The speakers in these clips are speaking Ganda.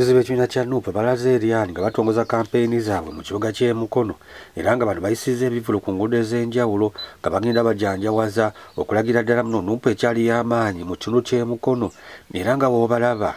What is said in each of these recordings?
Abavugizi b'ekibiina kya Nuupu balaze Eriani nga batongoza kampeyini zaabwe mu kibuga ky'e Mukono era nga bano bayisizza ebivvulu ku nguudo ez'enjawulo nga bagenda bajanjawaza okulagira ddala muno Nuupu ekyali y'amaanyi mu kitundu ky'e Mukono era nga bw'obalaba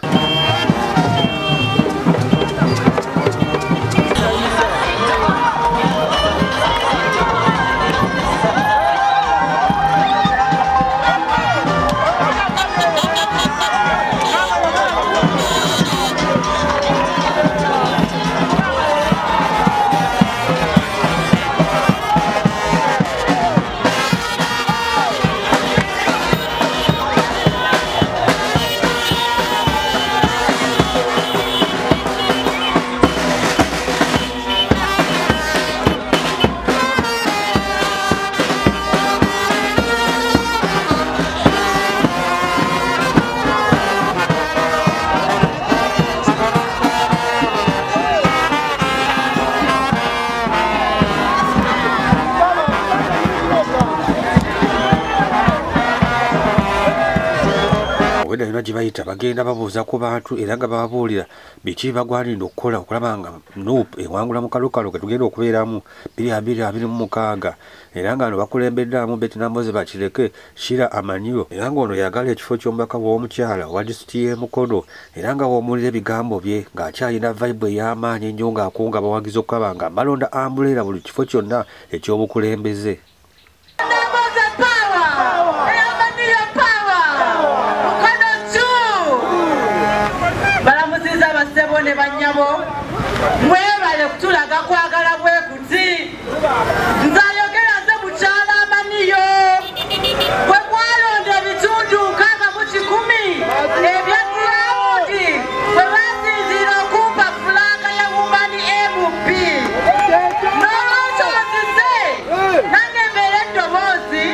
wenda yonna gye bayita bagenda babuuza ku bantu era nga bababuulira biki bagwanidde okukola okulaba nga Nuupu ewangula mu kalukalo ke tugenda okubeeramu 2026 era nga bano bakulembeddamu Betty Namboze Bakireke Shira Amanyo era nga ono yagala ekifo ky'omubaka w'omukyala wa disitulikiti y'e Mukono era nga w'omuwulira ebigambo bye ng'akyalina vibe ey'amaanyi ennyo ng'akunga bawagiza okulaba nga balonda ambuleera buli kifo kyonna eky'obukulembeze. Ne banyabo mwebale kutulaga kwagala bwekuti nzayogera nze mukyala Amaniyo bwe mwalonda ebitundu 610 ebya Kirawundi bwe basinziira okumpa fulaga ya Women MP n'olwekyo nzize nange mbeera eddoboozi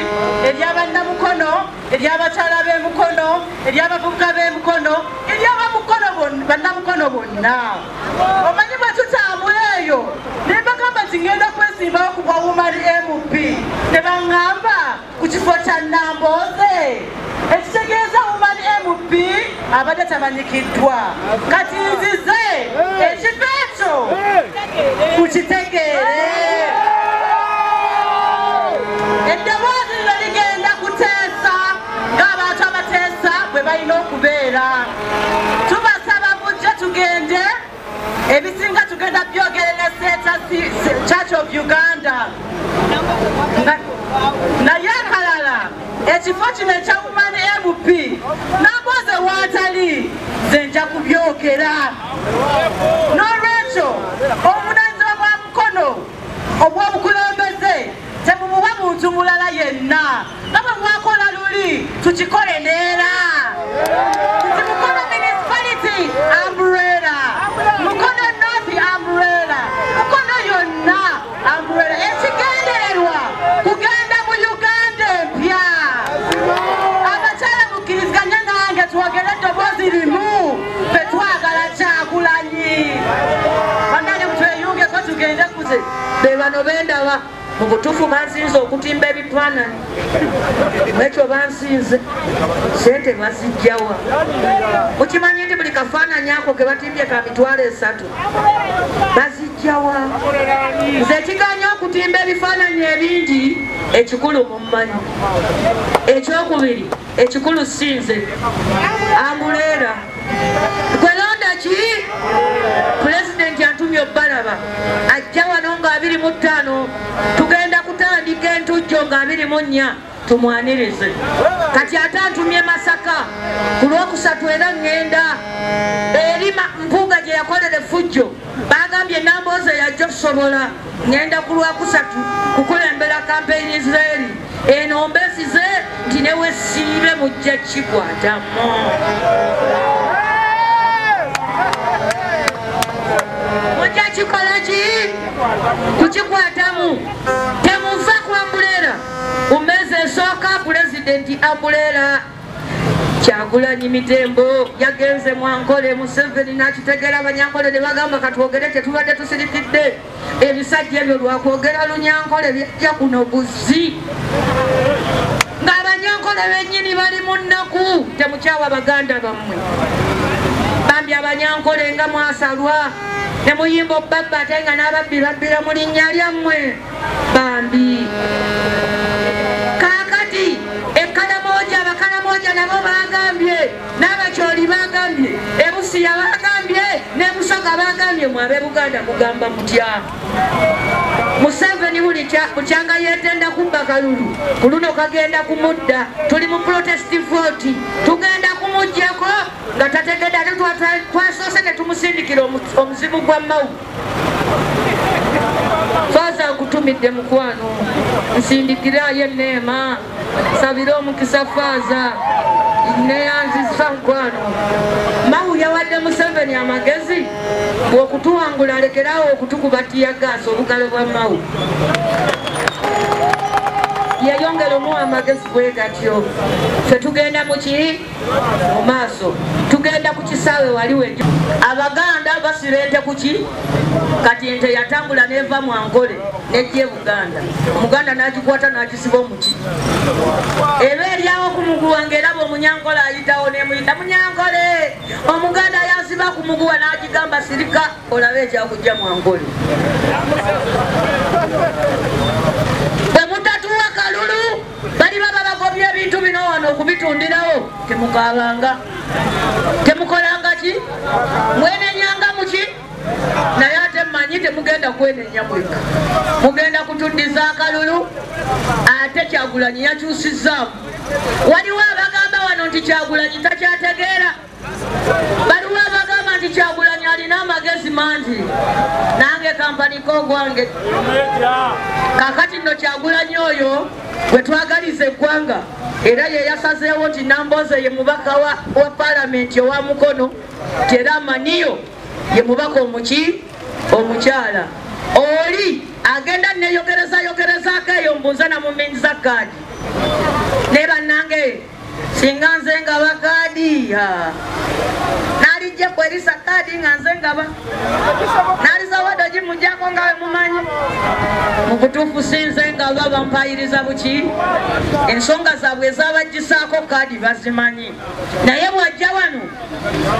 ery'abannamukono ery'abakyala b'e Mukono ery'abavubuka b'e Mukono bannamukono bonna omanyi bwe tutambula eyo ne bagamba nti ngenda kwesimbawo ku bwa Women MP ne baŋŋamba ku kifo kya Namboze ekitegeeza Women MP abadde tamanyikiddwa kati nzize ekifo ekyo kukitegeere eddoboozi lino ligenda kuteesa ng'abantu abateesa bwe balina okubeera tugende ebisinga tugenda byogerera Church of Uganda naye akalala ekifo kino ekya Women MP Namboze waatali nze nja kubyogera n'olwekyo obuvunaanyizibwa bwa Mukono obw'obukulembeze tebubuwa muntu mulala yenna nga bwe bwakola luli tukikole neera Mukono municipality umbrella Mukono North umbrella Mukono yonna umbrella ekigendererwa kugenda mu Uganda empya abakyala mukkiriziganya nange twogere eddoboozi limu betwagala Kyagulanyi bannange mutweyungeko tugende kuze be bano bendaba mu butuufu bansinze okutimba ebifaananyi mwekyo bansinze sente bazijjawa mukimanyi nti buli kafaananyi ako ke batimbye ka $3 bazijjawa nze kiganya okutimba ebifaananyi ebingi ekikulu mummanyi ekyokubiri ekikulu sinze ambuleera kwelonda ki pulezidenti antumye obbalaba ajja wano nga 25 tugenda kutandika entujjo nga 24 tumwanirize kati ate antumye Masaka ku Lwokusatu era ngenda eri Mpuuga gye yakolera effujjo bagambye Namboze yajja okusobola ngenda ku Lwokusatu kukulembera kampeyini Israeli eno mbesize nti newe siibe mujja kikwatamu mujja kikola ki kukikwatamu temuva ku ambuleera umeze esooka pulezidenti ambuleera Kyagulanyi Mitembo yagenze Mwankole Museveni n'akitegeera Abanyankole ne bagamba katwogere tetubadde tusirikidde ebisajja ebyo lwakwogera Lunyankole byajja kuno buzzi ng'Abanyankole bennyini bali mu nnaku temukyawa baganda bammwe bambi abanyankole nga mwasalwa ne muyimba obbabba ate nga n'ababbi babbira mu linnya lyammwe bambi. Kaakati ekkalamoja abakalamoja nabo bagambye n'abakyoli bagambye ebusiya bagambye n'ebusoga bagambye mwabe Buganda mugamba mutya. Museveni buli bukyanga yetenda kubba kalulu ku luno kagenda kumudda. Tuli mu protest vote tugenda kumuggyako nga tategedde ate twasoose ne tumusindikira omuzimu gwa mawu. Faaza akutumidde mukwano nsindikirayo enneema sabira omukisa Faaza neyanzisa mukwano. Mawu yawadde Museveni amagezi bw'okutuwangula alekerawo okutukuba tiyagaasa obugalo bwa Mawu. Yayongera omuwa amagezi bwe gatyo. Ffe tugenda muki mu maaso tugenda ku kisaawe waliwo ejo. Abaganda basira ente kuki kati ente yatambula neva mu Ankole nejje Buganda. Omuganda n'agikwata n'agisiba omuki. Eba eryawo ku muguwa ng'eraba Omunyankole ayitawo n'emuyita Munyankole. Omuganda yasiba ku muguwa n'agigamba sirika olabe ekyakujja mu Ankole. Bwe mutatuwa kalulu bali baba bagobye ebintu bino wano okubitundirawo temukaabanga temukolanga ki mwenenyanga muki naye ate mmanyi temugenda kwenenya mweka mugenda kutuddiza akalulu ate Kyagulanyi yakyusizaamu. Waliwo abagamba wano nti Kyagulanyi takyategeera. Baliwo abagamba nti Kyagulanyi alina amagezi mangi. Nange kampaniko gwange kakati nno Kyagulanyi oyo bwe twagaliza eggwanga era ye yasazeewo nti Nambooze ye mubaka wa palamenti owa Mukono tera Maniyo ye mubaka omuki omukyala. Oli agenda neyogerezaako eyo mbunze namuminza kaadi ne bannange singa nze ngaba kaadi nalijja kwerisa kaadi nga nze ngaba naliza wado gimujjako nga we mumanyi mu butuufu sinze ngaba bampayiriza buki ensonga zaabwe ezabaggisaako kaadi bazimanyi. Naye bw'ajja wano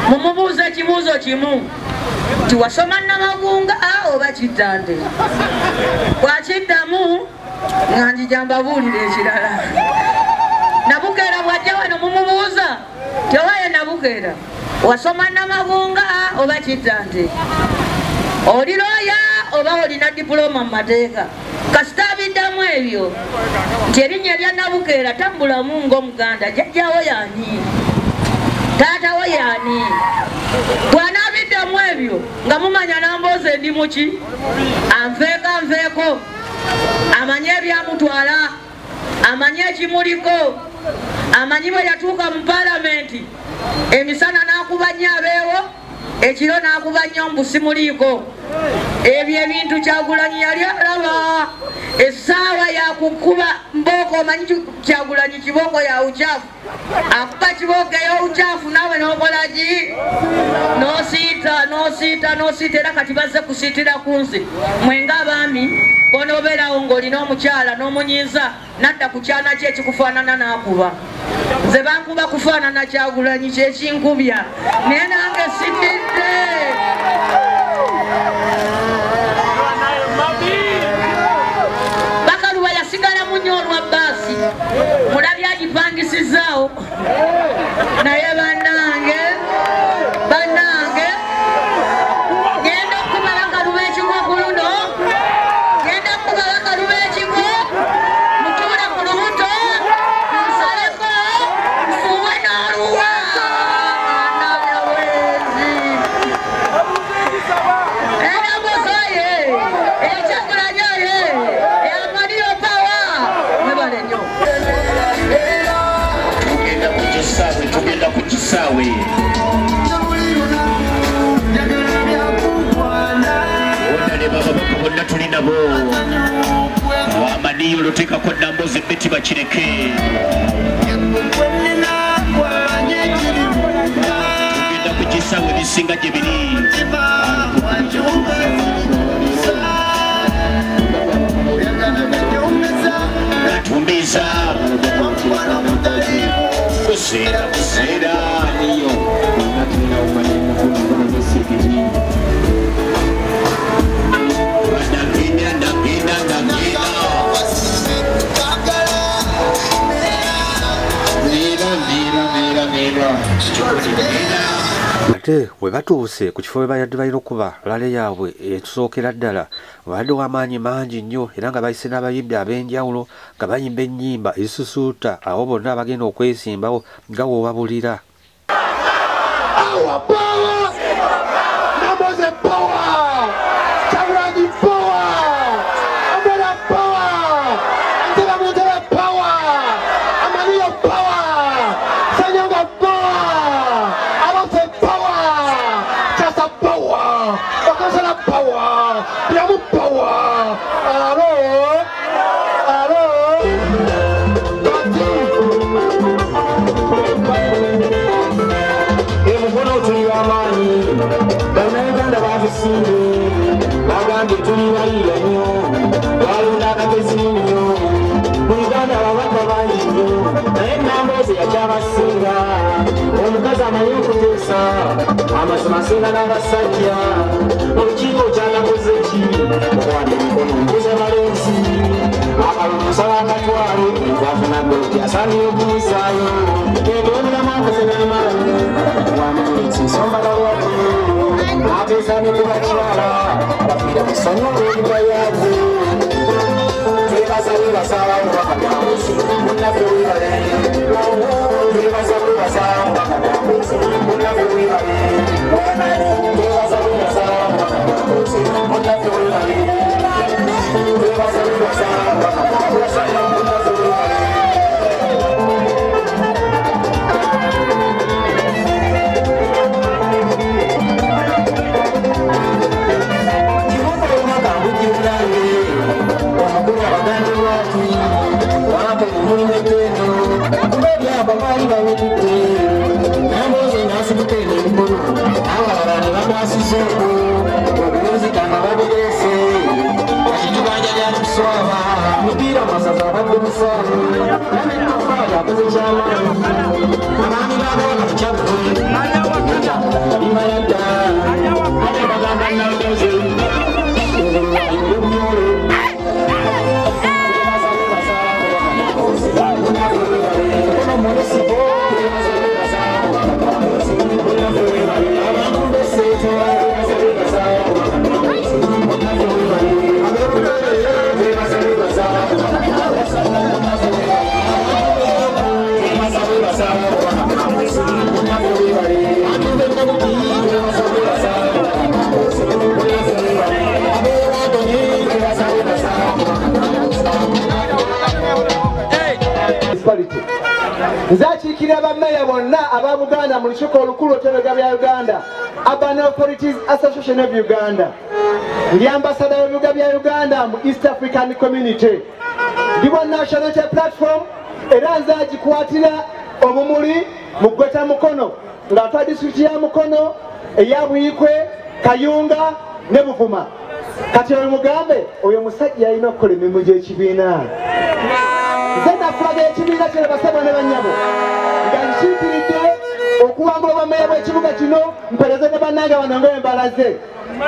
mumubuuza ekibuuzo kimu nti wasoma Namagunga oba Kiddande. Bw'akiddamu nga njija mbabuulira ekirala. Nabukeera bw'ajja wano mumubuuza tewaye Nabukeera wasoma Namagunga oba Kiddande. Oli looya oba olina diploma mu mateeka. Kasita abiddamu ebyo nti erinnya lya Nabukeera tambulamu ng'Omuganda jjajjawo y'ani taatawo y'ani. Bw'anaabiddamu ebyo nga mumanya Nambooze ndi muki anveeko amanye ebyamutwala amanye ekimuliko amanyi bwe yatuuka mu palamenti emisana n'akuba nnyo abeewo ekiro n'akuba nnyo mbusimuliiko. Ebyo ebintu Kyagulanyi yali alaba essaawa yakukuba mbooko. Omanyi Kyagulanyi kibooko ya uchafu akuba kibooko ey'obucaafu naawe n'okolaki n'osiita era kati bazze kusiitira ku nsi. Mwenga abaami bw'onoobeerawo ng'olina omukyala n'omunyiiza nadda ku kyana kye ekikufaanana n'akuba. Nze bankuba kufaanana Kyagulanyi kyekinkubya naye nange siddidde. Bakaluba yasigala munyo olwa bbaasi mulabye agipangisizaawo naye bannange genda okuba Bakaluba ekigo ku luno genda okuba Bakaluba ekigo mutuule ku lubuto nsaleko nfuwe n'oluwa Nambooze Kyagulanyi Maniyo pawa mwebale nnyo. Tugenda ku kisaawe bonna ne bababaka bonna tuli nabo. Maniyo luteekako Nambooze Betty bakireke. Tugenda ku kisaawe ebisinga gye biri. Gatumbiza kuseera ate we batuuse ku kifo we bayadde balina okuba lale yaabwe etusookera ddala babadde w'amaanyi mangi nnyo era nga bayise n'abayimbi ab'enjawulo nga bayimba ennyimba ezisusuuta abo bonna abagenda okwesimbawo nga woobabulira. Amasinga n'abasajja olukiiko kyalakoze ki okwanda emikono mbuza balenzi akalulusa akatwalo gwafuna goloti asaanira okumusaayo endonulamu akoze n'amaanyi wamulenzi nsomba lwatu ateesaane ku bakyala bafiira mu ssanyu olw'ebiba yaabwe twebaza abamu bakadambuzi munnaffe webale twebaza bakadambuzi munnaffe webale twebaza bakadambuzi munnaffe webale twebaza bakadambuzi munnaffe webale. Nzakikira abameya bonna aba Buganda mu lukiiko olukulu olw'ettebe bya Uganda, Urban Authorities Association of Uganda. Ndi ambassador w'ebibuga bya Uganda mu East African Community. Ndi wa National Unity Platform era nzagikwatira obumuli mu Gweta Mukono ng'atwa disitulikiti ya Mukono, eya Buyikwe, Kayunga ne Buvuma. Kati oyo mugambe oyo musajja alina okukola emirimu gy'ekibiina. Zena flaga ekibiina kino basabwa ne bannyabo nga nkiikiridde okuwangula obwameeya bw'ekibuga kino mpereze ne bannange bano ng'embalaze.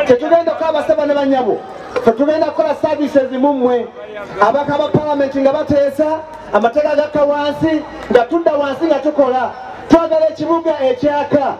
Tetugenda kukola basabwa ne bannyabo, tetugenda kukola services mu mmwe abaka ba palamenti nga bateesa amateeka gakka wansi nga tudda wansi nga tukola. Twagala ekibuga ekyaka,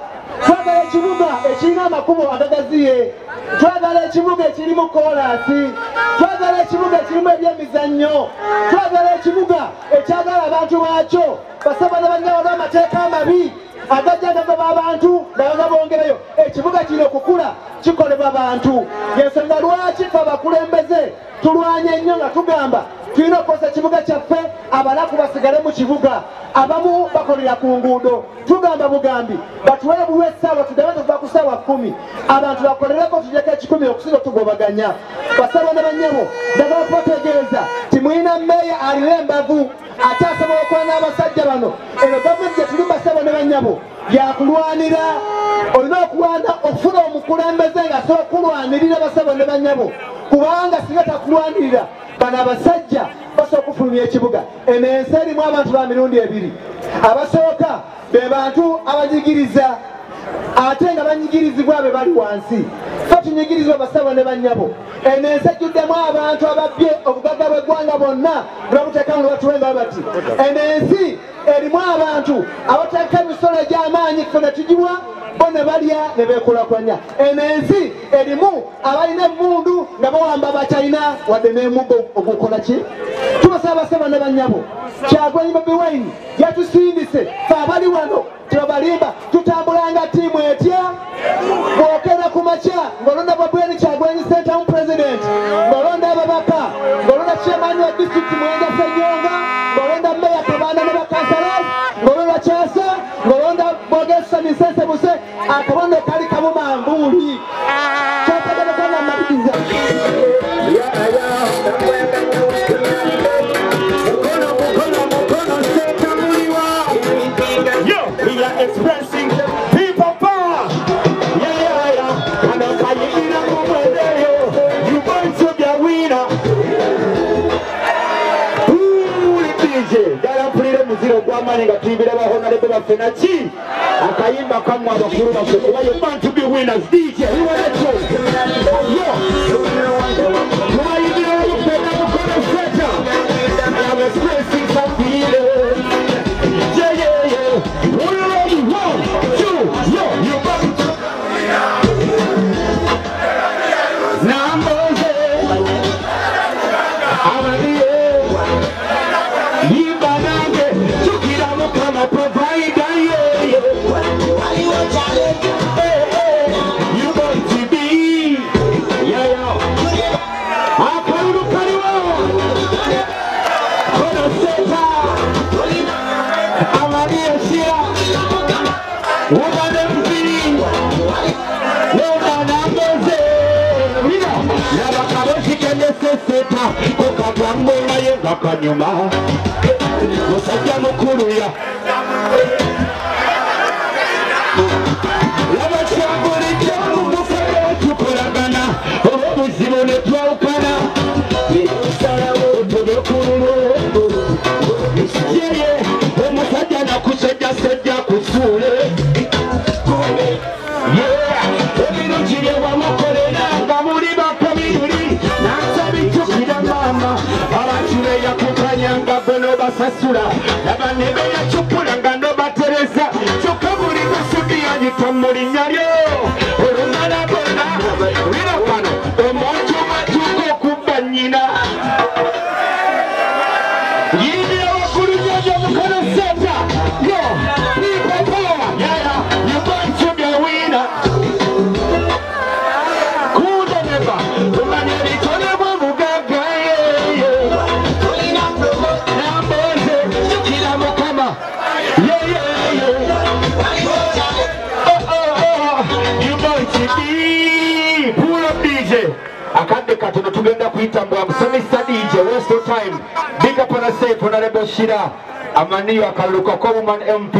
twagala ekibuga ekirina amakubo agagaziye, twagala ekibuga ekirimu koolaasi, twagala ekibuga ekirimu ebyemizannyo, twagala ekibuga ekyagala abantu baakyo basaba ne bannyabo n'amateeka amabi agajja gagoba abantu nga bongerayo. Ekibuga kino okukula kikolebwa abantu, y'ensonga lwaki ffe abakulembeze tulwanya ennyo nga tugamba tulina okukozesa ekibuga kyaffe abalaku basigale mu kibuga. Abamu bakolera ku nguudo, tugamba bugambi batuwe buwe essaawa tugabe tuva ku ssaawa 10 abantu bakolereko tujeko 10 okusinga tugobaganya. Basaba ne bannyabo njagala okubategeeza ti mulina mmeeya alina embavu ate asobola okuba n'abasajja bano. Eno gavumenti gye tuli basaba ne bannyabo yakulwanira. Olina okuwanda okufuna omukulembeze nga asobola okulwanirira basaba ne bannyabo, kubanga singa takulwanirira bano abasajja basobola okufulumya ekibuga. Eno ensi erimu abantu ba mirundi ebiri. Abasooka be bantu abanyigiriza ate nga banyigirizibwa be bali wansi. Ffe tunyigirizibwa basaba ne bannyabo. Eno ensi ejjuddemu abantu ababbye obugagga bw'eggwanga bonna bwe babuteeka mu batuwenga bati. Eno ensi erimu abantu abateeka emisolo gy'amaanyi ffe ne tugiwa bo ne balya ne beekulakulanya. Eno ensi erimu abalina emmundu nga bawamba abakyalina wadde n'emuggo ogukola ki. Tubasaba basaba ne bannyabo Kyagulanyi Bobi Wine yatusindise ffe abali wano tebabalimba tutambulanga ttiimu etya bw'okera ku makya ng'olonda Bobi Wine Kyagulanyi Sentamu President, ng'olonda ababaka, ng'olonda chairman wa district Mwenga Ssenyonga, ng'olonda Meya Kabanda ne bakansalas, ng'olonda Kyasa, ng'olonda Bogesa Misese Buse, akabondo kali kamu manvuuli kyategerekana amabiriza. We are expressing people power. And you're going to be a winner. DJ, Garapuri Muziro Guamani, Kibira, Honorable Fenachi, Akayimba Kamwa, you want to be winners. DJ, who are I'm expressing some feelings. Kanyuma musajja mukulu ya labashambulijja mumufere tukolagana obuzibu ne twawukana bisalawo tubekululu yeye omusajja nakusajjasajja kusuule ebirungi bye wamukolera nga muli bakabiri nansabijjukira maama yakukanyanga bono basasula abanebe yacupulanga no batereza kyokka buli musudi yanyita mu linnya lyo olumala bonna wira kano omuntu matuuka okubba nnyina yingira waggulu nyojo mukono senta yo pipapoa yaya you want to be a winner kudeneba umanya litonebwa mugaga akadde katono tugenda kuyitambula musomesa DJ waste of time. Big up on a safe Honorable Shira Amaniyo akaluluka ko woman MP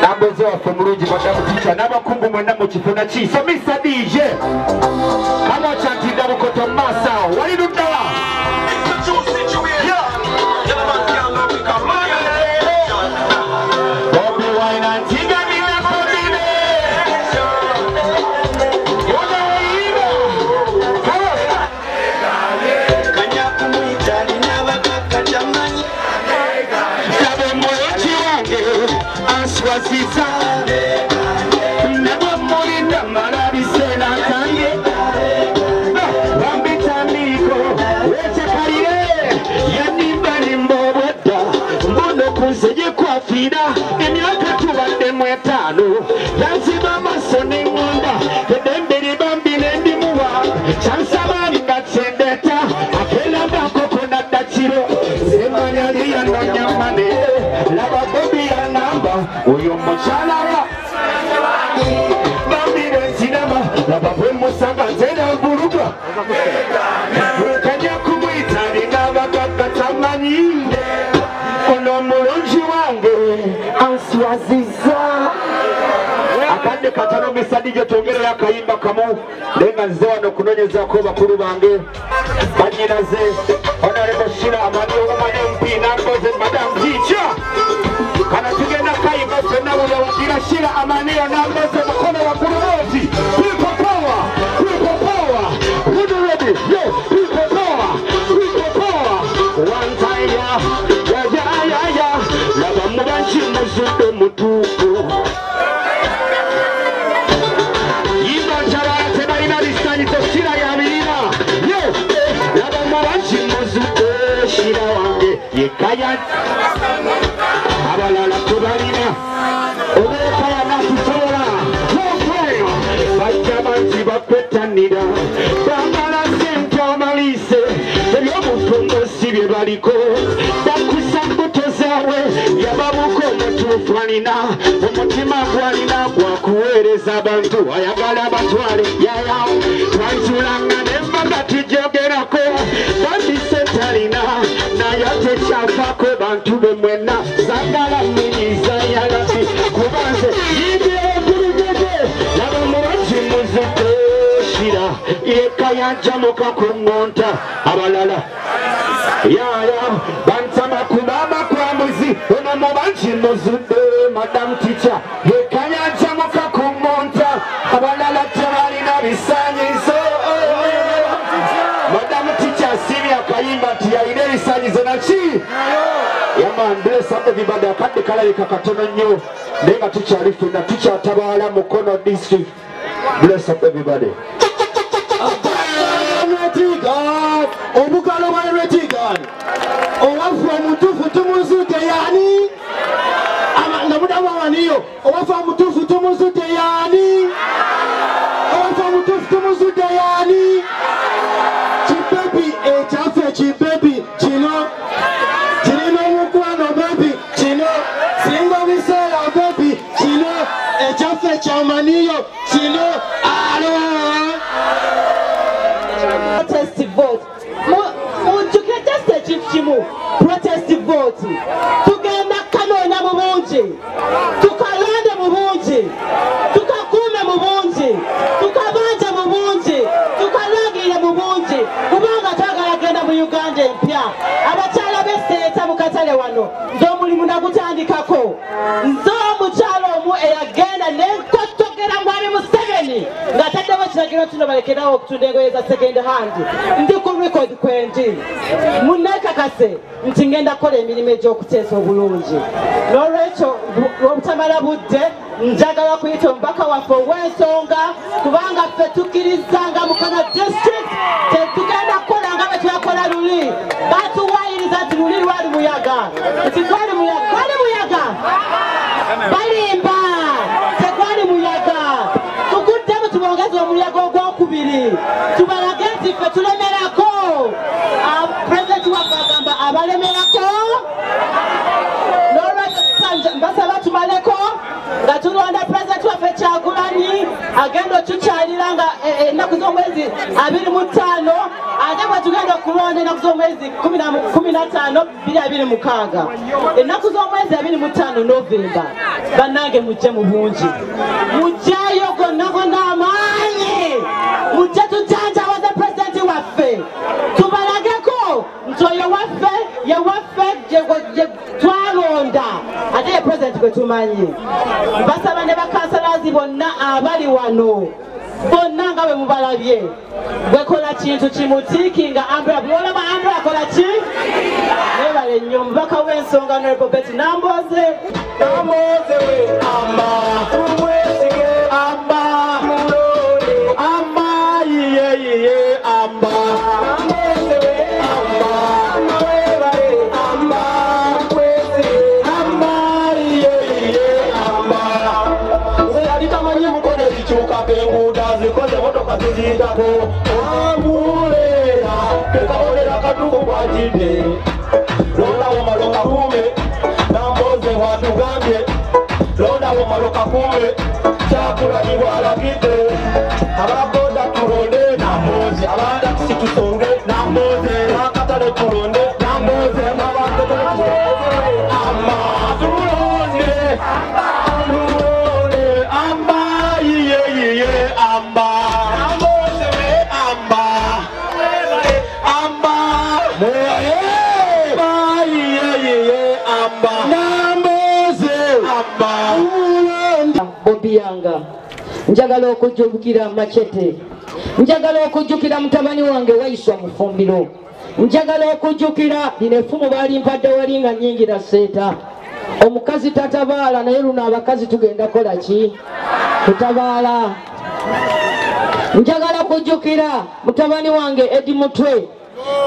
namboze waffe mulungi madamu teacher n'abakungu mwenna mu kifuna ki somesa DJ kama chantinda bukoto masa wali luddawa Bobi Wine antiga niwe kodine Aswaziza Nebo Morinda Marabisena Tange Wambitandiko Wecha Karire Yanimba Nimbobweda Mbono Kunseje kwa Fida Emyaka tuwande mwetano Yanziba Masone Ngunda Edembiri Bambi Nendimuwa Chansabari Gatendeta Akela Bako Kona Dachiro Zemanya Liya Nonyamane Laba Bobi Anamba Uyo Mochala Bambire Sinama Laba Musanga Zena Buruga Kanya Kumwita Ningaba Kakatamani Ono Mulonji Wange Answaziza Akande Katano Misadije Tongere ya Kayimba Kamu Lenga Nzewa no Kunonyeza Ko Bakuru Bange Banyinaze Honorable Shira Amaniyo MP Namboze Madam Teacher Kana tugenda Kayimba Fena Uya Wakira Shira Amaniyo Namboze Mkono wa Kuroti People power People power Who do ready? Yo People power People power One time ya Ya Laba Mubanchi Muzudo Mutuku Shira Bambala Senta Malise Ebyobutongo si bye baliko bakusa mbuto zaabwe yababuko omutuufanina omutima gwalina gwakuweereza abantu ayagala abatwale yayawo twaitulanga nembaga tujogerako bandise talina naye tekyavaako bantu be mwenna zagala mminyiza yalabi kubanze yibyekulugege nabamubazi muzidde Shira yeka yanjamuka kuŋŋonta abalala yaya bantama kulaba kwa mbuzi ono mubanji muzudde Madam Teacher yeka yanjamuka kuŋŋonta abalala tebalina bisaanyizo Madam Teacher asibye akayimba nti yalina ebisaanyizo naki yaman bless up everybody akadde kalabika katono nnyo naye nga tukyali ffenna tukyatabaala Mukono district bless up everybody omukalo wa Retigan owafu omutuufu tumuzudde yani nga mudawawaniyo owafu omutuufu tumuzudde yani owafu omutuufu tumuzudde yani kibebi ekyaffe kibebi kino kirina omukwano bebi kino singa biseera bebi kino ekyaffe kyamaniyo kino alo protest vote. Mujukire just chief chimu protest vote. Tugenda kanona mu bungi. Tukalonde mu bungi. Tukakume mu bungi. Tukabanja mu bungi. Tukalagire mu bungi. Kubanga twagala genda mu Uganda empya. Abakyala b'esseeta mu katale wano. Nz'omulimu nagutandikako. Nz'omukyala omu eyagenda n'enkotogera mwami Museveni. Ng'ataddemu ekiragiro kino balekerawo okutunda engoye za second hand. Ndi ku record kwendi. Munnekakase nti ngenda kukola emirimu egy'okuteesa obulungi. N'olwekyo obutamala budde njagala kuyita omubaka waffe ow'ensonga kubanga ffe tukkirizanga Mukono district tetugenda kukola nga bwe twakola luli. Batuwayiriza nti luli lwali muyaga. Nti gwali muyaga. Balimba. Tegwali muyaga. Tukuddemu tubongeze omuyaga ogwokubiri. Tubalage nti ffe tulemerako. President waffe agamba abalemerako. N'olwekyo mbasaba tumaleko nga tulonda president waffe Kyagulanyi agenda otukyalira nga ennaku z'omwezi 25 ate bwe tugenda okulonda ennaku z'omwezi 15 2026 ennaku z'omwezi 25 Novemba bannange mujje mu bungi mujjayo gonna amaanyi mujje tujanjabaze president waffe tubalageko nti oyo waffe gye twalonda ate ye president gwe tumanyi. Mbasaba ne bakansalazi bonna abali wano bonna nga bwe mubalabye bwekola kintu kimutiikinga Ambra bwolaba Ambra akola ki nebale nnyo omubaka w'ensonga Honorable Betty Namboze we amba tumwesige amba mulole amba yiye amba Namboze we amba webale amba kwesige amba yiye amba zeyalitamanyi Mukono ezikyuka kenguuda zikoze motoka ziziyitako amulera tekabonera katuko kwatidde londawo maloka kume Namboze watugambye londawo maloka kume Kyagulanyi bw'alagidde ababoda tulonde Namboze abandakisi tusonge Namboze akatale tulonde Namboze mabantu tulonde amma tulonde amba yiye amba Namboze we amba yiye amba Namboze amba Bobi Yanga njagala okujjukira Machete njagala okujjukira mutabani wange Waiswa Mufumbiro njagala okujjukira lino effumu baali mpadde walinga nnyingira seeta omukazi tatabaala naye luno abakazi tugenda kola ki tutabaala njagala okujjukira mutabani wange Edi Mutwe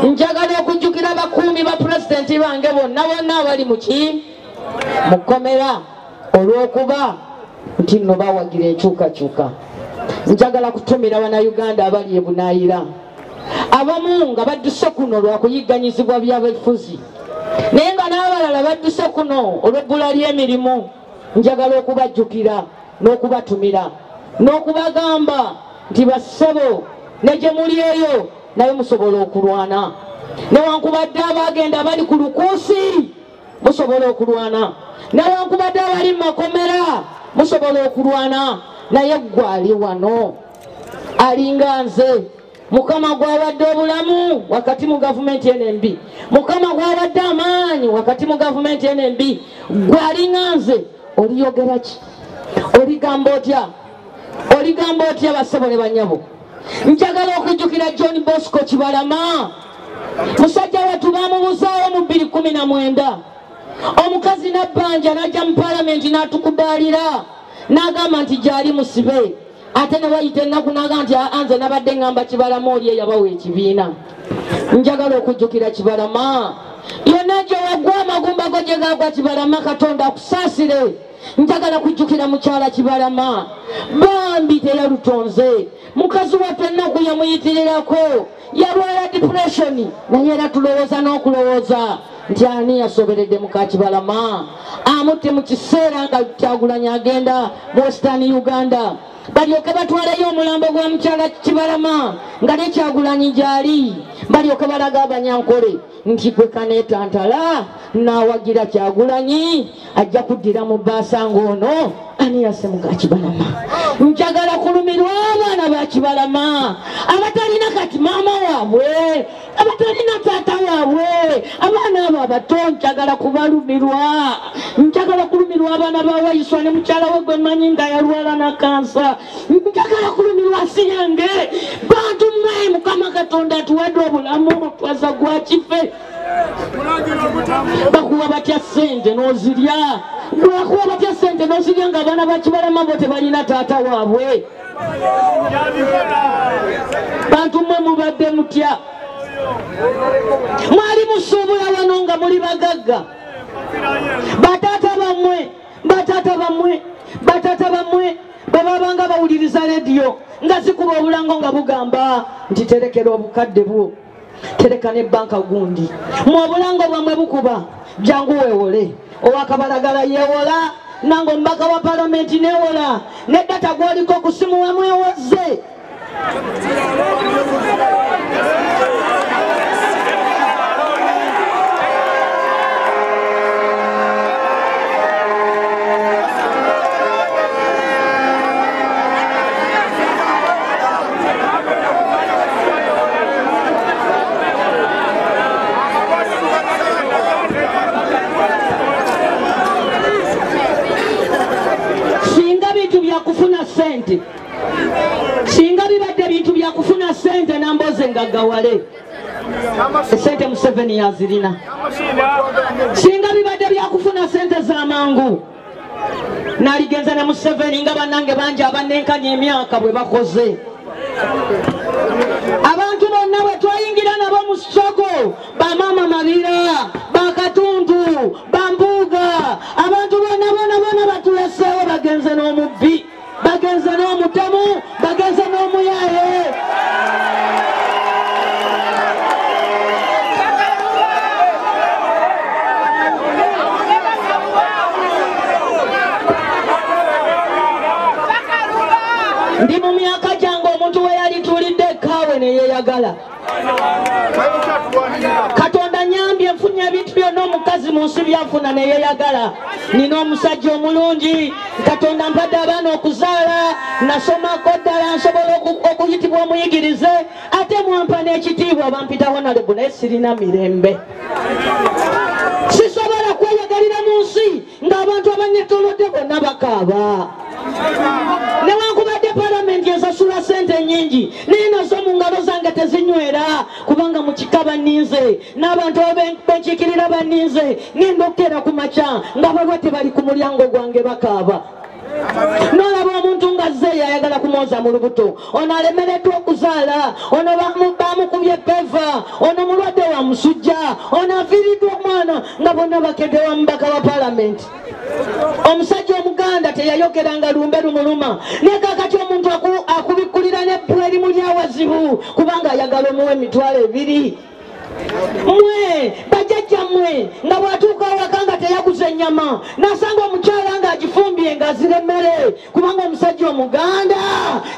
njagala okujjukira abakuumi ba pulezidenti bange bonna abali mu ki mukomera olw'okuba nti nno bawagira enkyukakyuka njagala kutumira Bannayuganda abali e Bunaayira abamu nga badduse kuno lwa kuyigganyizibwa byabufuzi naye nga n'abalala badduse kuno olw'ebbula ly'emirimu. Njagala okubajjukira n'okubatumira n'okubagamba nti bassebo ne gye muli eyo naye musobola okulwana, newankubadde abagenda bali ku lukuusi musobola okulwana, newankubadde abali mu makomera musobola okulwana, naye gwali wano alinga nze. Mukama gwabadde obulamu wakati mu gavumenti enembi, Mukama gwabadde amaanyi wakati mu gavumenti enembi, gwalinga nze oliyogera ki? Oligamba otya? Oligamba otya bassebo ne banyabo? Njagala okujjukira John Bosco Kibalama, musajja watu bamubuzaawo mu 2019. Omukazi nabbanja n'ajja mu palamenti n'atukudaalira n'agamba nti gyali musibe, ate ne wayita ennaku n'agamba nti anze nabadde ngamba Kibalama oli eyabawa ekibiina. Njagala okujjukira Kibalama, yonna gye wagwa amagumba go gye gaagwa Kibalama, Katonda akusaasire. Njagala kujjukira mukyala Kibalama, bambi teyalutonze, mukazi waffe ennaku yamuyitirirako, yalwala depression, naye era tulowooza n'okulowooza nti ani yasoberedde muka Kibalama amutte mu kiseera nga Kyagulanyi agenda mu Western Uganda. Balyoke batwaleyo omulambo gwa mukyala Kibalama nga ne Kyagulanyi gyali, balyoke balaga Abanyankole nti gwe kaneetantala n'awagira Kyagulanyi ajja kuddira mu bbaasa ng'ono ani yasse muka Kibalama. Njagala kulumirwa abaana ba Kibalama abatalina kati maama waabwe, abatalina taata waabwe, abaana abo abato njagala kubalumirwa. Njagala kulumirwa abaana ba Waiswa ne mukyala we gwe mmanyi nga yalwala na kansa. Njagala kulumirwa si yange, bantu mmwe Mukama Katonda atuwadde obulamu twaza gwa kife. Bakuwa batya ssente n'ozirya, bakuwa batya ssente n'ozirya nga abaana ba Kibalama bo tebalina taata waabwe. Bantu mmwe mubadde mutya? Mwali musuubula wano nga muli bagagga. Bataata bammwe bababanga bawuliriza rediyo nga zikuba obulango nga bugamba nti terekera obukadde bwo, tereka ne banka gundi. Mu obulango bwamwe bukuba jangu weewole, owakabalagala yeewola, nange omubaka wa palamenti neewola, ne data gwoliko ku simu wamwewoze. Singa bibadde bintu bya kufuna sente namboze ngagawale sente Museveni yazirina. Singa bibadde bya kufuna sente z'amangu naligenza ne Museveni nga bannange bangi abanenkanya emyaka bwe bakoze. Abantu bonna bwe twayingira nabo mu struggle, bamaama Mabira, Bakatuntu, Bambuga, abantu bonna batuleseewo bagenze n'omubbi, bagenze n'omutemu, bagenze n'omuyaye. Ndi mu myaka gyange omuntu we yali tulidde ekaawe ne yeeyagala. Katonda nyambye nfunye ebintu byonna omukazi mu nsi byafuna ne yeeyagala. Nina omusajja omulungi, Katonda mpadde abaana okuzaala, nasomako ddala nsobola okuyitibwa omuyigirize, ate mwampa n'ekitiibwa bampita honorable naye sirina mirembe. Sisobola kweyagalira mu nsi ng'abantu abanyetolodde bonna bakaaba. Newankubadde palamenti ensasula sente nyingi naye nazo mu ngalo zange tezinywera kubanga mu kika banninze n'abantu benkiikirira banninze ngenda okuteera ku makya nga bwe tebali ku mulyango gwange bakaaba. N'olaba omuntu nga zze yayagala kumwoza mu lubuto, ono alemereddwa okuzaala, ono bamukubye peva, ono mulwadde wa musujja, ono afiiriddwa omwana nga bonna bakedde wa mubaka wa palamenti. Omusajja Omuganda teyayogeranga lumbe lumuluma, naye kaakati omuntu omuntu akubikulira n'eppu erimu lyawazibu kubanga ayagala omuwa emitwalo 2 mwe bajjajja mmwe nga bw'atuuka awaka nga teyaguze ennyama n'asanga omukyala ng'agifumbye ng'azira emmere kubanga omusajja omuganda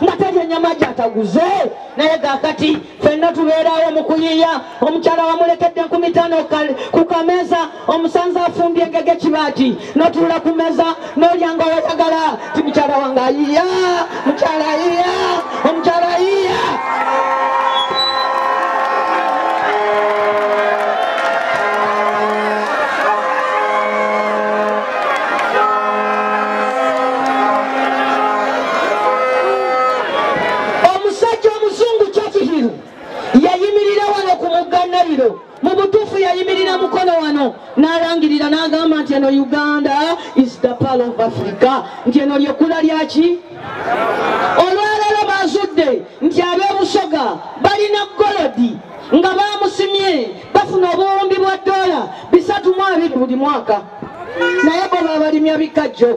nga talya ennyama gy'ataguze naye gaakati ffenna tubeeraawo mu kuyiiya omukyala wamulekedde 50 ku kameeza omusanza afumbye engege kibaati n'otuula ku meeza n'olya nga oyagala ti mukyala wange ayiiya mukyala ayiiya omukyala ayiiya mu butuufu yayimirira mukono wano n'alangirira n'agamba nti eno Uganda is the pearl of Africa nti eno lyekula lyaki olwaleero bazudde nti ab'ebusoga balina golodi nga bamusimye bafuna obuwumbi bwa $320 buli mwaka naye bo babalimya bikajjo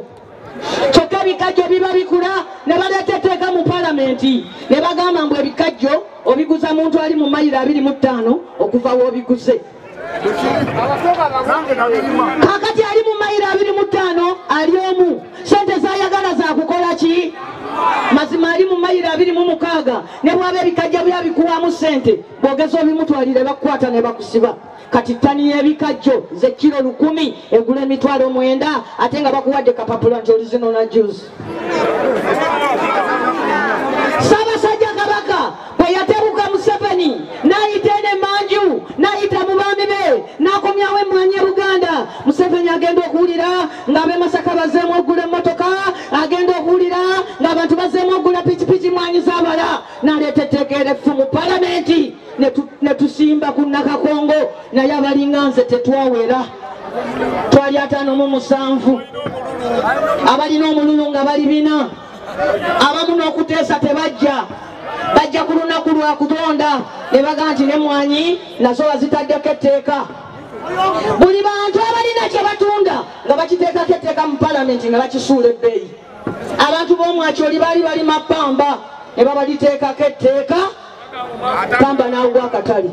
kyokka ebikajjo biba bikula ne baleeta etteeka mu palamenti ne bagamba mbu ebikajjo obiguza muntu ali mu mayiro 25 okuva w'obiguze kakati ali mu mayiro 25 ali omu sente zayagala za kukola ki mazima ali mu mayiro 26 ne bwaba ebikajjo byabikuwamu sente bwogeza obimutwalire bakukwata ne bakusiba kati ttani y'ebikajjo ze kilo 10 egula emitwalo 9 ate nga bakuwadde kapapula nti original juice Ssaabasajja Kabaka bwe yatebuka Museveni n'ayita ene Manju n'ayita mu baami be n'akomyawo emmwanyi e Buganda Museveni agenda okuwulira ng'ab'e Masaka bazeemu okugula emmotoka agenda okuwulira ng'abantu bazeemu okugula pikipiki mmwanyi z'abala n'aleeta etteeka ereffu mu palamenti ne tusimba ku Nakakongo naye abalinga nze tetwawera twali 57 abalina omululu nga bali 4 abamu n'okuteesa tebajja bajja ku lunaku lwa kutonda ne baga nti n'emmwanyi nazo bazitaddeko etteeka buli bantu abalina kye batunda nga bakiteekako etteeka mu palamenti nga bakisuula ebbeeyi abantu b'omwakyoli baali balima pamba ne babaliteekako etteeka pamba n'agwa akatale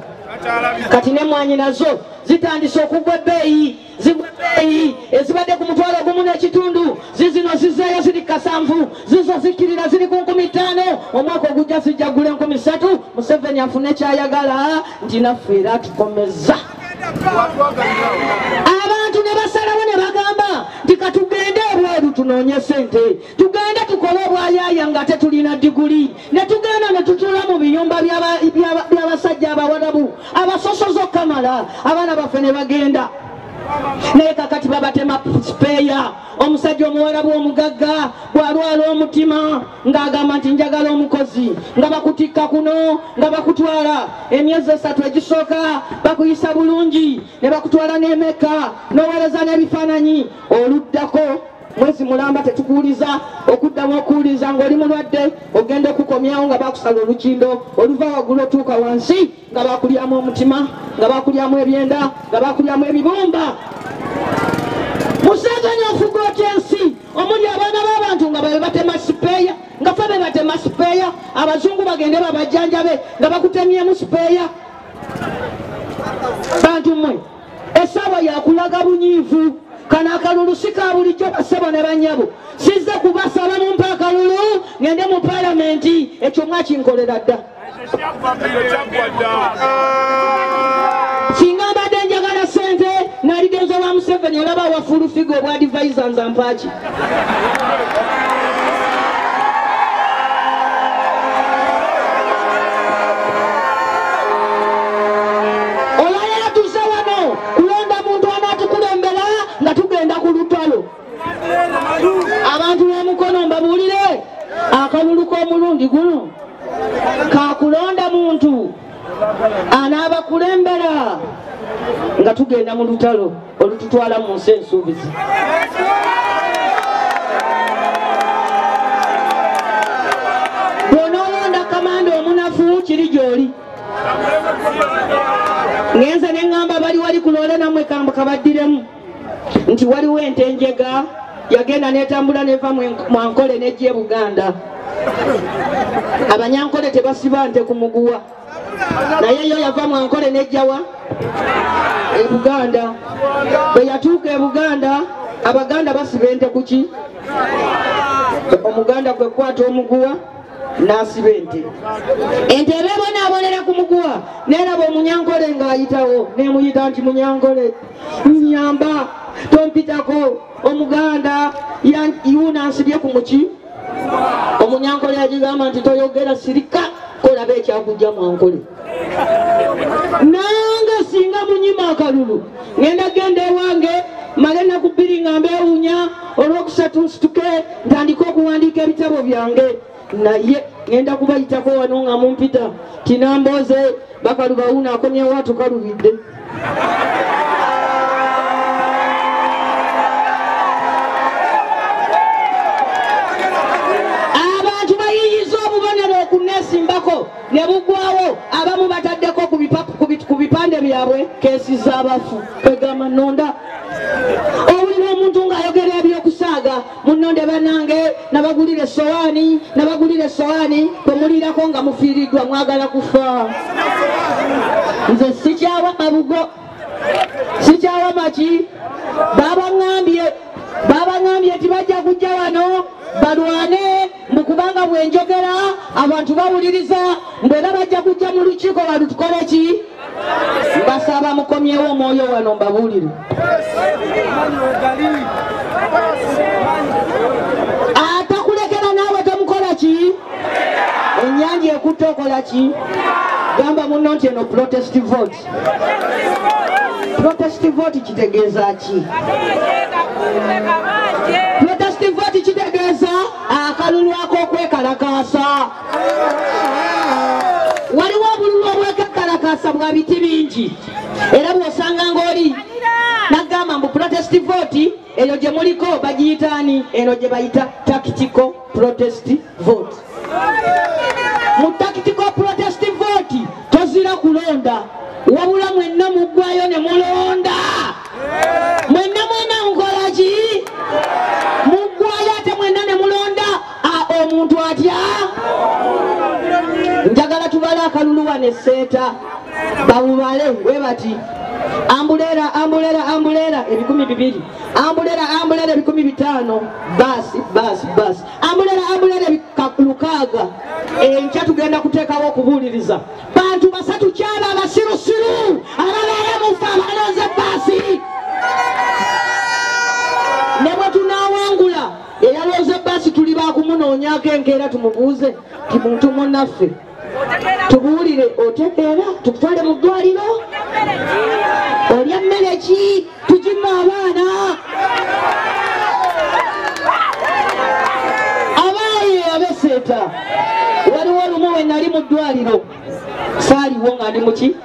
kati n'emmwanyi nazo zitandise okugwa ebbeeyi zigwa ebbeeyi ezibadde ku $1.5 zizino zizeeyo ziri 7 zizo zikkirira ziri ku 50 omwaka ogujja zijja gula 3,000 Museveni afune kyayagala nti naffe era tukomeza abantu ne basalawo ne bagamba nti katugende ebweru tunoonye sente tugende tukole obwayaaya nga tetulina diguli ne tugenda ne tutula mu biyumba by'abasajja abawarabu abasosozo kamala abaana baffe ne bagenda naye kakati babatema sipeeya omusajja omuwarabu omugagga bw'alwala omutima ng'agamba nti njagala omukozi nga bakutikka kuno nga bakutwala emyezi 3 egisooka bakuyisa bulungi ne bakutwala n'emeka n'oweereza n'ebifaananyi oluddako mwezi mulamba tetukuwuliza okuddamu okuwuliza ng'oli mulwadde ogenda okukomyawo nga bakusala olukindo oluva waggulu otuuka wansi nga bakulyamu omutima nga bakulyamu ebyenda nga bakulyamu ebibumba Museveni ofuga otya ensi omuli abaana b'abantu nga babe batema sipeeya nga fe be batema sipeeya abazungu bagende babajjanjabe nga bakutemyemu sipeeya bantu mmwe essaawa yakulaga bunyiivu kano akalulu si ka bulijjo bassebo ne bannyabo sizze kubasaba mumpe akalulu ngende mu palamenti ekyo mwakinkolera dda singa mbadde njagala sente naligenza wa Museveni olaba wafulufigo obwa advisor nzampaaki abantu b'omukono mbabuulire akalulu k'omulundi guno kakulonda muntu anaabakulembera nga tugenda mu lutalo olututwala mu nsi ensuubizi bw'onoolonda kamanda omunafu kiri gy'oli ngenze ne ŋŋamba bali wali kulonda nammwe kabaddiremu nti waliwo ente njega yagenda netambula neva mwankole nejje Buganda abanyankole tebasiba nte ku muguwa naye yo yava Mwankole nejjawa e Buganda bwe yatuuka e Buganda Abaganda basiba ente kuki Omuganda kwe kwata omuguwa n'asiba ente eba ebonaabonera ku muguwa neraba Omunyankole ng'ayitawo nemuyita nti Munyankole nyamba tompitako Omuganda yuuna ansibye ku muki Omunyankole yagigamba nti toyogera sirika kolaba ekyakujja Mwankole nange singa munyima akalulu ngenda genda ewange male naku 2 nga mbeewunya olwokusatu nsituke ntandika okuwandiika ebitabo byange naye ngenda kubayitako wano nga mumpita tinamboze bakalubawuna akomyewo atukalubidde abantu bayiyiza obubonero okunesimbako ne bugwawo abamu bataddeko ku bipande byabwe kesi z'abafu kwegamba nonda owulira omuntu ng'ayogera ebyokusaaga munonde banange nabagulira essowaani bwemulirako nga mufiiriddwa mwagala kufa nze sikyawa mabugo sikyawa maki babaŋambye tibajja kujja wano balwane mukubanga bwenjogera abantu bawuliriza mbwera bajja kujja mu lukiiko balutukole ki basaba mukomyewo omwoyo wano mbabuulire atakulekera naawe tomukola ki ennyanja ekutte okola ki gamba muno nti eno protest vote kitegeeza ki protest vote kitegeeza akalulu ak'okwekalakaasa waliwo obululu obwekekalakaasa bwa biti bingi era bw'osanga ng'oli nagamba mbu protest vote eyo gye muliko bagiyitaani eno gye bayita tactical protest vote mu tactical protest vote tozira kulonda wabula mwenna muggwayo ne mulonda mwenna mukola ki muggwayo ate mwenna ne mulonda omuntu atya njagala tubale akalulu wane esseeta bawubale we bati ambulera 200 ambulera 500 basi ambulera 600 enkya tugenda kuteekawo okubuuliriza bantu basatu kyaba abasirusiru ababeere mufa abalonze baasi ne bwe tunaawangula eyalonze baasi tuli bakumunoonyako enkeera tumubuuze ti muntu munnaffe tubuulire otegeera tukutwale mu ddwaliro olya mmere ki tugima abaana abaaye abeseeta waliwo olumu we nali mu ddwaliro saaliwo nga ndi muki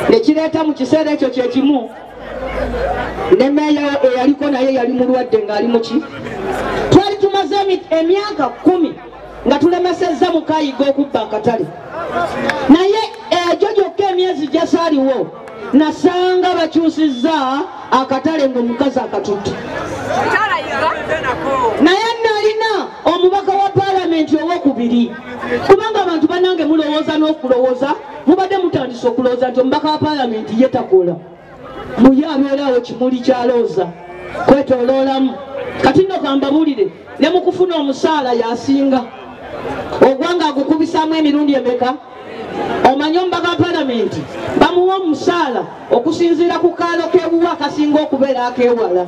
nekireeta mu kiseera ekyo kyekimu ne meeya eyaliko naye yali mulwadde ng'ali muki twali tumaze emyaka 10 nga tulemesezza mukayiga okubba akatale naye egyo gyokka emyezi gyasaaliwo nasanga bakyusizza akatale ng'omukazi akatutte naye nalina omubaka wa paalamenti owokubiri kubanga abantu banange mulowooza n'okulowooza mubadde mutandise okulowooza nti omubaka wa paalamenti ye takola muye abeerawo kimuli kyalooza kwetooloolamu kati nno kambabuulire ne mu kufuna omusaala yasinga ogwanga agukubisaamu emirundi emeka omanyi omubaka wa paalamenti bamuwa omusaala okusinziira ku kaalo k'ebuwa akasinga okubeera akewala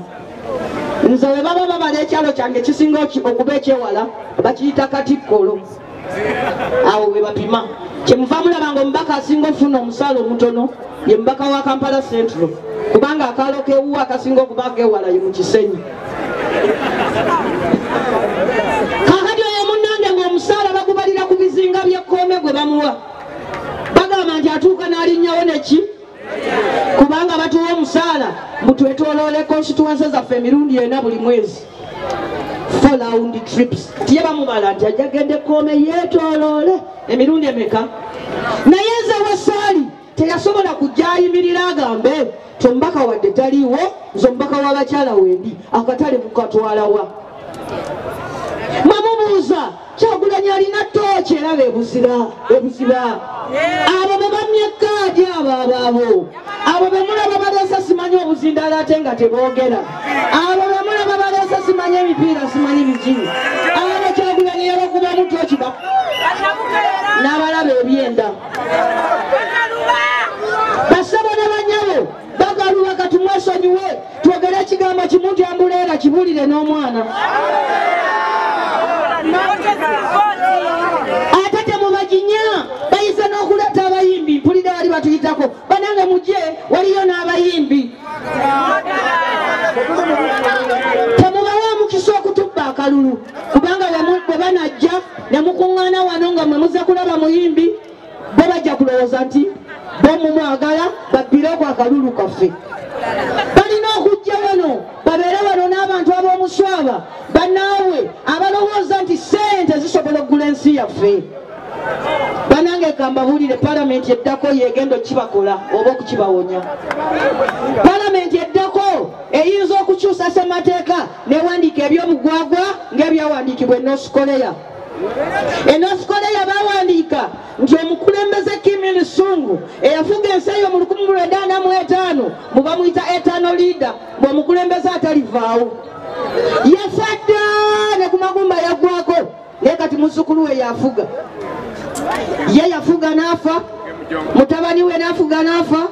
nze we baba babala ekyalo kyange kisinga okuba ekyewala bakiyita katikkolo awo we bapima kyemuva mulaba nga omubaka asinga okufuna omusaala omutono ye mubaka wa Kampala Central kubanga akaalo k'ebuwa akasinga okuba akewala ye mu Kisenyi kakati oyo munnange ng'omusaala bagubalira ku bizinga by'ekkoome gwe bamuwa bagamba nti atuuka n'alinnyawo neki kubanga batuwa omusaala mutwetooloole constituency zaffe emirundi ena buli mwezi 4 round trips tiye bamubala nti ajja genda ekkoome yeetooloole emirundi emeka naye nze wasaali teyasobola kujja ayimirira agambe ti omubaka wadde taliiwo nze omubaka w'abakyala wendi akatale mukatwalawa mwamubuuza Kyagulanyi Kyagulanyi alina tooki era bebuziba abo be bamye kaadi abo be mulaba baleese simanyi obuzindala ate nga teboogera abo be mulaba baleese simanyi emipiira simanyi bikini abo Kyagulanyi yabakubamu tooki n'abalaba ebyenda basabo ne banyabo bagaluba kati mwesonyiwe twogere ekigambo kimu nti Ambuleera kibuulire n'omwana ate temubaginya bayise n'okuleta abayimbi mpulira wali batuyitako banange mujje waliyo n'abayimbi temubawa mukisa okutubba akalulu kubanga bwe banajja ne mukuŋŋaana wano nga mwe muze kulaba muyimbi bo bajja kulowooza nti bo mumwagala babbireko akalulu kaffe balina okujja wano babeere wano n'abantu ab'omuswaba bannaawe abalowooza nti sente zisobola okugula ensi yaffe banange kambabuulire palamenti eddako yegenda okibakola oba okukibawonya palamenti eddako eyinza okukyusa ssemateeka newandiika ebyomugwagwa ng'ebyawandiikibwa e North Korea North Korea bawandiika nti omukulembeze Kim Il-sung eyafuga ensi eyo mu 1945 muba muyita eternal leader bw'omukulembeze atalivaawo yafadda ne ku magumba yaggwako naye kati muzzukulu we yafuga ye yafuga n'afa mutabani we n'afuga n'afa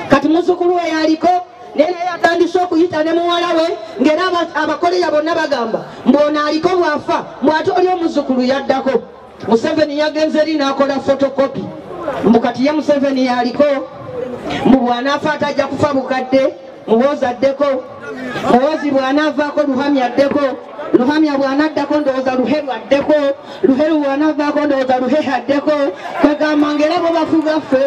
kati muzzukulu we yaliko naye yatandise okuyita ne muwala we ng'era abakoleya bonna bagamba mbw'ono aliko bw'afa mbw'ate oli omuzzukulu yaddako Museveni yagenze eri n'akola fotokopi mbukati ye Museveni yaliko mu bw'anaafa atajja kufa bukadde muwoozi addeko muwoozi bw'anaavaako Luhamya addeko Luhamya bw'anaddako ndowooza Luheru addeko Luheru bw'anaavaako ndowooza Luhehe addeko kwegamba ng'era bo bafuga ffe